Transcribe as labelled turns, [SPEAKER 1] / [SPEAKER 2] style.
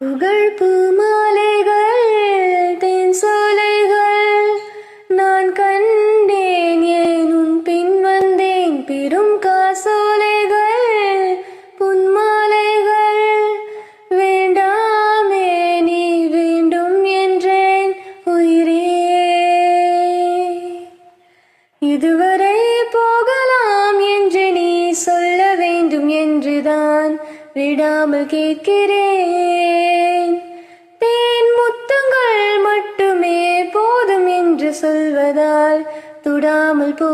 [SPEAKER 1] புகழ் பூமாலைகள் தென் சோலைகள் நான் கண்டேன், ஏன் உன் பின் வந்தேன். பெரும் காசோலைகள் புன்மாலைகள் வேண்டாமே நீ வேண்டும் என்றேன் உயிரே. இதுவரை போகலாம் என்று நீ சொல்ல வேண்டும் என்றுதான் விடாமல் கேட்கிறேன். தேன் முத்தங்கள் மட்டுமே போதும் என்று சொல்வதால் தொடாமல் போ